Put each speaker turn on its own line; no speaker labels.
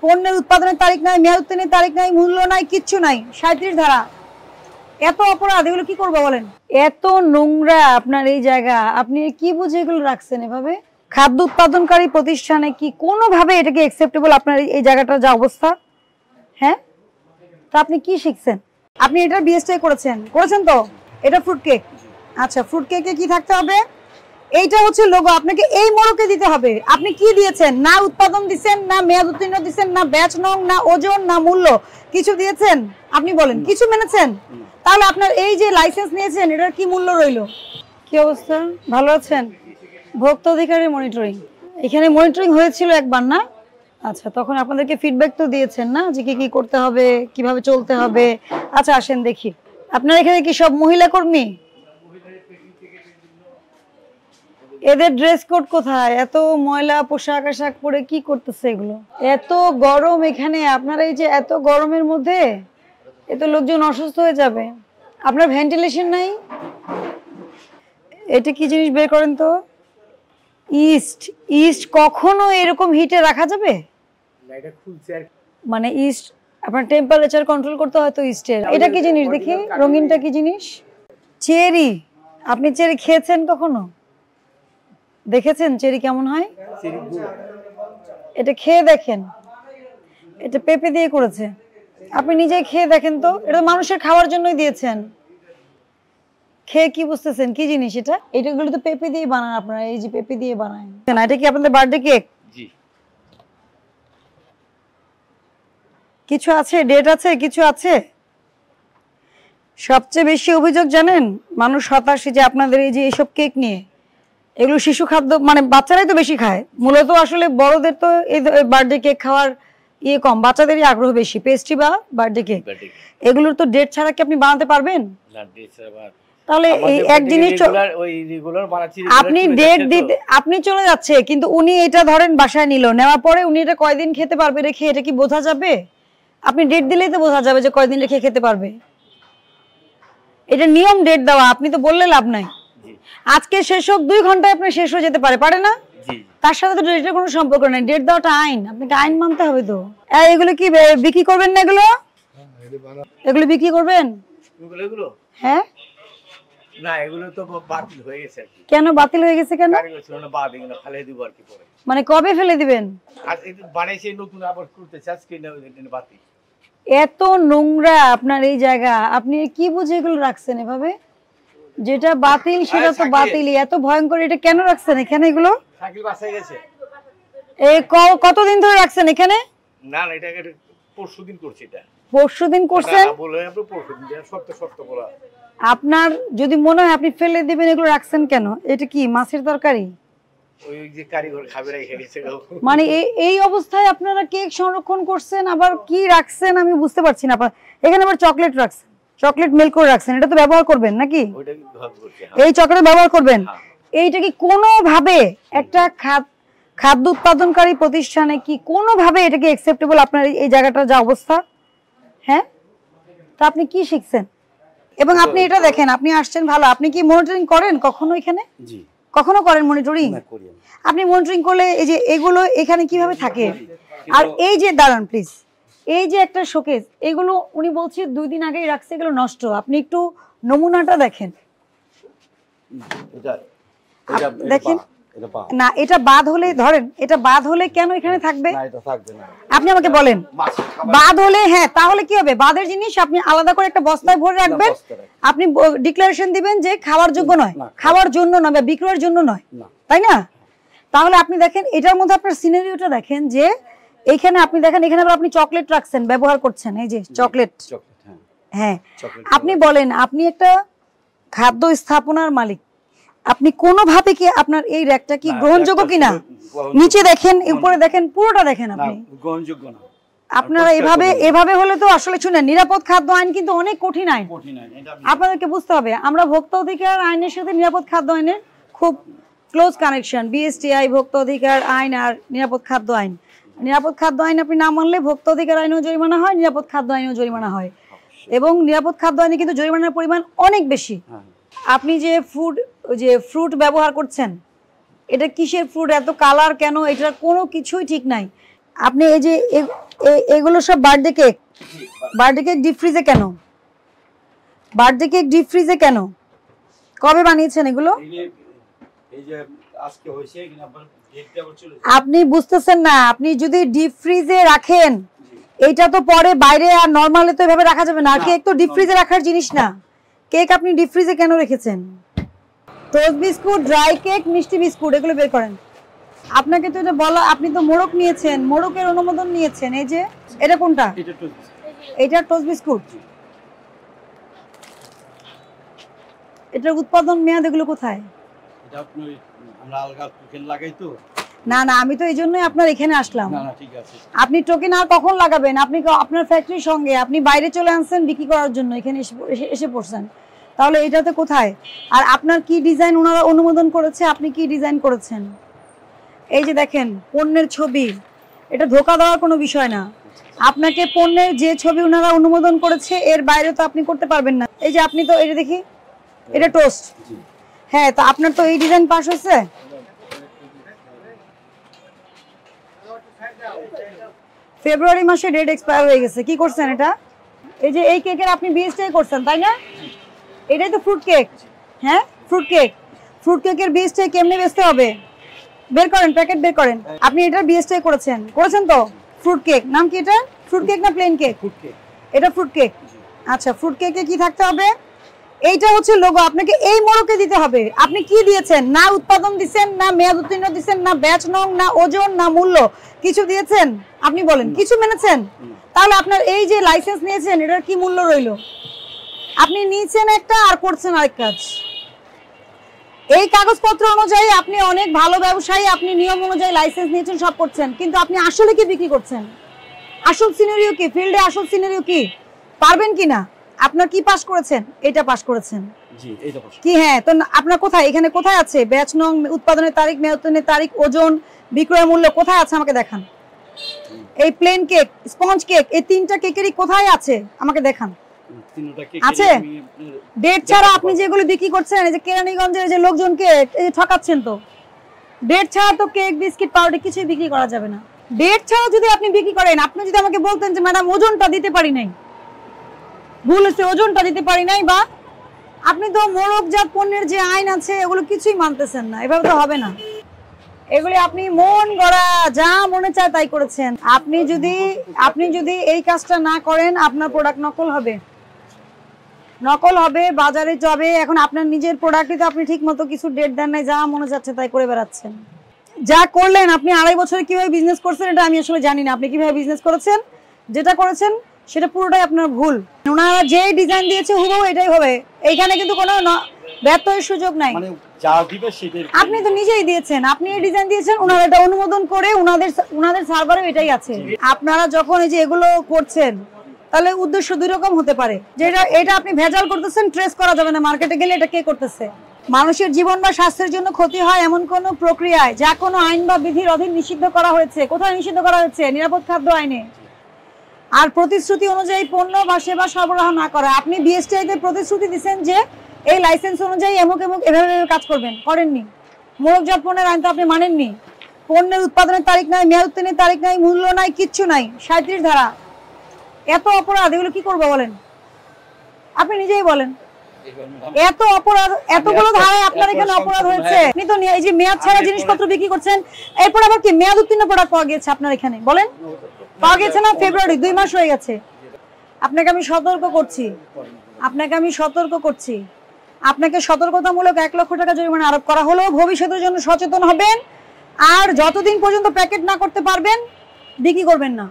পণ্যের উৎপাদনের তারিখ নাই, মেয়াদ উত্তীর্ণের তারিখ নাই, মূল্য নাই, কিচ্ছু নাই। 37 ধারা। এত অপরাধ, এগুলো কি করবো বলেন? এত নোংরা আপনার এই জায়গা, আপনি কি বুঝে এগুলো রাখছেন এভাবে? খাদ্য উৎপাদনকারী প্রতিষ্ঠানে কি কোনোভাবে এটাকে অ্যাকসেপ্টেবল আপনার এই জায়গাটার যা অবস্থা? হ্যাঁ, তা আপনি কি শিখছেন? আপনি এটার বিএসটি করেছেন তো? এটা ফ্রুট কেক। আচ্ছা, ফ্রুট কেকে কি থাকতে হবে? এইটা হচ্ছে লোগো, আপনাকে এই মোড়কে দিতে হবে। আপনি কি দিয়েছেন? না উৎপাদন দিচ্ছেন, না মেয়াদ উত্তীর্ণ দিচ্ছেন, না ব্যাচ নং, না ওজন, না মূল্য, কিছু দিয়েছেন? আপনি বলেন কিছু মেনেছেন? তাহলে আপনার এই যে লাইসেন্স নিয়েছেন এটার কি মূল্য রইল? কি অবস্থা? ভালো আছেন? ভোক্তা অধিকারের মনিটরিং, এখানে মনিটরিং হয়েছিল একবার না? আচ্ছা, তখন আপনাদেরকে ফিডব্যাক তো দিয়েছেন না যে কি কি করতে হবে, কিভাবে চলতে হবে? আচ্ছা আসেন দেখি, আপনার এখানে কি সব মহিলা কর্মী? এদের ড্রেস কোড কোথায়? এত ময়লা পোশাক আশাক পরে কি করতেছে এগুলো? এত গরম এখানে, আপনারা এই যে এত গরমের মধ্যে এত লোকজন অসুস্থ হয়ে যাবে। আপনার ভেন্টিলেশন নাই? এটা কি জিনিস বের করেন তো? ইস্ট কখনো এরকম হিটে রাখা যাবে? মানে ইস্ট আপনার টেম্পারেচার কন্ট্রোল করতে হয় তো ইস্টের। এটা কি জিনিস দেখি, রঙিনটা কি জিনিস? চেরি। আপনি চেরি খেয়েছেন কখনো? দেখেছেন চেরি কেমন হয়? এটা খেয়ে দেখেন, এটা পেঁপে দিয়ে করেছে। আপনি নিজেই খেয়ে দেখেন তো, এটা মানুষের খাওয়ার জন্যই দিয়েছেন। খেয়ে কি বুঝতেছেন কি জিনিস এটা? এটাগুলো তো পেঁপে দিয়ে বানান আপনারা, এই যে পেঁপে দিয়ে বানায়। এটা কি আপনাদের বার্থডে কেক? জি। কিছু আছে, ডেট আছে, কিছু আছে? সবচেয়ে বেশি অভিযোগ জানেন মানুষ হতাশ যে আপনাদের এই যে এইসব কেক নিয়ে। এগুলো শিশু খাদ্য, মানে বাচ্চারাই তো বেশি খায় মূলত। আসলে বড়দের তো এই বার্থডে কেক খাওয়ার ইয়ে কম, বাচ্চাদেরই আগ্রহ বেশি। পেস্ট্রি বা বার্থডে কেক, এগুলোর তো ডেট ছাড়া কি আপনি বানাতে পারবেন? তাহলে এই এক জিনিস আপনি ডেট দিতে আপনি চলে যাচ্ছে, কিন্তু উনি এটা ধরেন বাসায় নিল, নেওয়ার পরে উনি এটা কয়দিন খেতে পারবে রেখে, এটা কি বোঝা যাবে? আপনি ডেট দিলেই তো বোঝা যাবে যে কয়দিন রেখে খেতে পারবে। এটা নিয়ম ডেট দেওয়া, আপনি তো বললে লাভ নাই। আজকে শেষ হোক, 2 ঘন্টায় আপনার শেষ হয়ে যেতে পারে, পারে না? তার সাথে তো ডেটের কোনো সম্পর্ক নাই। ডেট দেওয়াটা আইন, আপনাকে আইন মানতে হবে তো। এগুলো কি বিক্রি করবেন না? এগুলো বিক্রি করবেন? হ্যাঁ না, এগুলো তো বাতিল হয়ে গেছে। কেন বাতিল হয়ে গেছে? কেন ফেলে দিব আর কি পরে। মানে কবে ফেলে দিবেন? বানাইছে নতুন, আবার করতে চাচ্ছি না, বাতিল। এত নোংরা আপনার এই জায়গা, আপনি কি বুঝে এগুলো রাখছেন এভাবে? যেটা বাতিল সেটা তো বাতিলই। এত ভয়ঙ্কর, এটা কেন রাখছেন এখানে এগুলো? সাইকেল বাসায় গেছে। এই কতদিন ধরে রাখছেন এখানে? না না, এটা পরশুদিন করছি। এটা পরশুদিন করছেন? না বলে আপনি পরশুদিন, সত্য বলা। আপনার যদি মনে হয় আপনি ফেলে দিবেন, এগুলো রাখছেন কেন? এটা কি মাছের তরকারি? ওই যে কারিগর খাবে রেখে গেছে। মানে এই অবস্থায় আপনারা কেক সংরক্ষণ করছেন, আবার কি রাখছেন আমি বুঝতে পারছি না। এখানে আবার চকলেট রাখছেন, চকলেট মেল্ট করে রাখছেন, এটা তো ব্যবহার করবেন নাকি? এই চকলেট ব্যবহার করবেন? এইটা কি কোনোভাবে একটা খাদ্য উৎপাদনকারী প্রতিষ্ঠানে কি কোনোভাবে এটাকে অ্যাকসেপ্টেবল আপনার এই জায়গাটার যা অবস্থা? হ্যাঁ, তা আপনি কি শিখছেন? এবং আপনি এটা দেখেন, আপনি আসছেন ভালো, আপনি কি মনিটরিং করেন কখনো এখানে? জি। কখনো করেন মনিটরিং? আপনি মনিটরিং করলে এই যে এগুলো এখানে কিভাবে থাকে? আর এই যে দাঁড়ান প্লিজ, এই যে একটা শোকেস, এগুলো উনি বলছে 2 দিন আগেই রাখছে, এগুলো নষ্ট। আপনি একটু নমুনাটা দেখেন। দেখেন না, এটা বাদ হলে, ধরেন এটা বাদ হলে কেন এখানে থাকবে? আপনি আমাকে বলেন বাদ হলে, হ্যাঁ তাহলে কি হবে? বাদের জিনিস আপনি আলাদা করে একটা বস্তায় ভরে রাখবেন, আপনি ডিক্লারেশন দিবেন যে খাওয়ার যোগ্য নয়, খাওয়ার জন্য নয় বা বিক্রয়ের জন্য নয়, তাই না? তাহলে আপনি দেখেন এটার মধ্যে আপনার সিনারিওটা দেখেন যে এইখানে আপনি দেখেন, এখানে আবার আপনি চকলেট রাখছেন, ব্যবহার করছেন, এই যে চকলেট। হ্যাঁ, আপনি বলেন আপনি একটা খাদ্য স্থাপনার মালিক, আপনি কোনোভাবে কি আপনার এই র্যাকটা কি গ্রহণযোগ্য কিনা? নিচে দেখেন, উপরে দেখেন, পুরোটা দেখেন, আপনি গ্রহণযোগ্য না। আপনারা এভাবে হলে তো আসলে শুনেন, নিরাপদ খাদ্য আইন কিন্তু অনেক কঠিন আইন, আপনাদেরকে বুঝতে হবে। আমরা ভোক্তা অধিকার আইনের সাথে নিরাপদ খাদ্য আইনের খুব ক্লোজ কানেকশন। বিএসটিআই, ভোক্তা অধিকার আইন আর নিরাপদ খাদ্য আইন। নিরাপদ খাদ্য আইন আপনি না মানলে ভোক্তা অধিকার আইনেও জরিমানা হয়, নিরাপদ খাদ্য আইনেও জরিমানা হয়, এবং নিরাপদ খাদ্য আইনে কিন্তু জরিমানার পরিমাণ অনেক বেশি। আপনি যে ফ্রুট ব্যবহার করছেন, এটা কিসের ফ্রুট, এত কালার কেন, এটার কোনো কিছুই ঠিক নাই। আপনি এই যে এগুলো সব birthday cake. Birthday cake deep ফ্রিজে কেন? বার্থডে কেক ডিপ ফ্রিজে কেন? কবে বানিয়েছেন এগুলো? আপনি বুঝতেছেন না, আপনি যদি ডিপ ফ্রিজে রাখেন এটা তো পরে বাইরে আর নরমালি তো এভাবে রাখা যাবে না। কেক তো ডিপ ফ্রিজে রাখার জিনিস না। কেক আপনি ডিপ ফ্রিজে কেন রেখেছেন? টোস্ট বিস্কুট, ড্রাই কেক, মিষ্টি বিস্কুট এগুলো বের করেন। আপনাকে তো এটা বলা, আপনি তো মোড়ক নিয়েছেন, মোড়কের অনুমোদন নিয়েছেন। এই যে এটা কোনটা? এটা টোস্ট বিস্কুট। এটার উৎপাদন মেয়াদ এগুলো কোথায়?
এটা আপনি আমরা আলগা টোকেন লাগাই তো।
না না, আমি তো এই জন্যই আপনার এখানে আসলাম।
না না ঠিক আছে।
আপনি টোকেন আর কখন লাগাবেন? আপনি আপনার ফ্যাক্টরির সঙ্গে আপনি বাইরে চলে আসছেন বিক্রি করার জন্য, এখানে এসে পড়ছেন, তাহলে এটাতে কোথায়? আর আপনার কি ডিজাইন ওনারা অনুমোদন করেছে? আপনি কি ডিজাইন করেছেন? এই যে দেখেন পণ্যের ছবি, এটা ধোকা দেওয়ার কোনো বিষয় না। আপনাকে পণ্যের যে ছবি ওনারা অনুমোদন করেছে এর বাইরে তো আপনি করতে পারবেন না। এই যে আপনি তো এটা দেখি, এটা টোস্ট। হ্যাঁ, তো আপনার তো এই ডিজাইন পাস হয়েছে। ফেব্রুয়ারি মাসে ডেট এক্সপায়ার হয়ে গেছে। কি করছেন এটা? এই যে এই কেকের আপনি বিএসটাই করছেন তাই না? এটাই তো ফ্রুট কেক। হ্যাঁ ফ্রুট কেক। ফ্রুট কেকের বিএসটাই কেমনে বেচতে হবে? বের করেন, প্যাকেট বের করেন। আপনি এটার বিএসটাই করেছেন তো? ফ্রুট কেক নাম কি এটা? ফ্রুট কেক না প্লেন কেক?
Fruit cake.
এটা ফ্রুট কেক। আচ্ছা, ফ্রুট কেকে কি থাকতে হবে? এইটা হচ্ছে লোগো, আপনাকে এই মোড়কে দিতে হবে। আপনি কি দিয়েছেন? না উৎপাদন দিবেন, না মেয়াদ উত্তীর্ণ দিবেন, না ব্যাচ নং, না ওজন, না মূল্য, কিছু দিয়েছেন? আপনি বলেন কিছু মেনেছেন? তাহলে আপনার এই যে লাইসেন্স নিয়েছেন এটার কি মূল্য রইল? আপনি নিয়েছেন একটা আর করছেন আরেক কাজ। এই কাগজপত্র অনুযায়ী আপনি অনেক ভালো ব্যবসায়ী, আপনি নিয়ম অনুযায়ী লাইসেন্স নিয়েছেন, সব করছেন, কিন্তু আপনি আসলে কি বিক্রি করছেন? আসল সিনারিও কি? ফিল্ডে আসল সিনারিও কি? পারবেন কিনা? আপনার কি পাস করেছেন? এটা পাস করেছেন।
জি, এটা পাস।
কি হ্যাঁ, তো আপনার কোথায়, এখানে কোথায় আছে ব্যাচ নং, উৎপাদনের তারিখ, মেয়াদ উত্তীর্ণের তারিখ, ওজন, বিক্রয় মূল্য কোথায় আছে আমাকে দেখান। এই প্লেন কেক, স্পঞ্জ কেক, এই তিনটা কেকেরই কোথায় আছে আমাকে দেখান। আছে? ডেট ছাড়া আপনি যেগুলো বিক্রি করছেন, এই যে কেরানীগঞ্জের যে লোকজনকে ঠকাচ্ছেন, তো ডেট ছাড়া তো কেক, বিস্কিট, পাউডার কিছুই বিক্রি করা যাবে না। ডেট ছাড়া যদি আপনি বিক্রি করেন, আপনি যদি আমাকে বলতেন যে ম্যাডাম ওজনটা দিতে পারি নাই, ভুল হচ্ছে, ওজনটা দিতে পারি নাই, বা আপনি তো মোড়কজাত পণ্যের যে আইন আছে এগুলো কিছুই মানতেছেন না, এভাবে তো হবে না। এগুলি আপনি মন গড়া যা মনে চায় তাই করেছেন। আপনি যদি এই কাজটা না করেন, আপনার প্রোডাক্ট নকল হবে, বাজারে যাবে। এখন আপনার নিজের প্রোডাক্টই তো আপনি ঠিক মতো কিছু ডেট দেন নাই, যা মনে যাচ্ছে তাই করে বেড়াচ্ছেন। যা করলেন, আপনি 2.5 বছরে কিভাবে বিজনেস করছেন এটা আমি আসলে জানি না। আপনি কিভাবে বিজনেস করেছেন, যেটা করেছেন সেটা পুরোটাই আপনার ভুল। ওনারা যে ডিজাইন দিয়েছে হুবহু এটাই হবে, এইখানে কিন্তু কোনো ব্যত্যয়ের সুযোগ নাই।
মানে যা দিবে সেটাই
আপনি তো নিজেই দিয়েছেন, আপনি এই ডিজাইন দিয়েছেন, ওনারা এটা অনুমোদন করে ওনাদের সার্ভারে এটাই আছে। আপনারা যখন এই যে এগুলো করছেন, তাহলে উদ্দেশ্য দুই রকম হতে পারে। যেটা এটা আপনি ভেজাল করতেছেন, ট্রেস করা যাবে না মার্কেটে গেলে এটা কে করতেছে। মানুষের জীবন বা স্বাস্থ্যের জন্য ক্ষতি হয় এমন কোন প্রক্রিয়ায় যা কোনো আইন বা বিধির অধীন নিষিদ্ধ করা হয়েছে। কোথায় নিষিদ্ধ করা হয়েছে? নিরাপদ খাদ্য আইনে। আর প্রতিশ্রুতি অনুযায়ী পণ্য বা সেবা সরবরাহ না করা। আপনি বিএসটিআই তে প্রতিশ্রুতি দিচ্ছেন যে এই লাইসেন্স অনুযায়ী এমক এভাবে কাজ করবেন, করেননি। মোড়কজাত পণ্যের আইন তো আপনি মানেননি। পণ্যের উৎপাদনের তারিখ নাই, মেয়াদ উত্তীর্ণের তারিখ নাই, মূল্য নাই, কিচ্ছু নাই। 37 ধারা। এত অপরাধ, এগুলো কি করবো বলেন? আপনি নিজেই বলেন। এত অপরাধ, এতগুলো ধারায় আপনার এখানে অপরাধ হয়েছে। আপনি তো এই যে মেয়াদ ছাড়া জিনিসপত্র বিক্রি করছেন, এরপর আবার কি মেয়াদ উত্তীর্ণ প্রোডাক্ট পাওয়া গেছে আপনার এখানে? বলেন, পাওয়া গেছে না? ফেব্রুয়ারি 2 মাস হয়ে গেছে। আপনাকে আমি সতর্ক করছি, আপনাকে সতর্কতামূলক 1 লক্ষ টাকা জরিমানা আরোপ করা হলো। ভবিষ্যতের জন্য সচেতন হবেন, আর যতদিন পর্যন্ত প্যাকেট না করতে পারবেন বিক্রি করবেন না।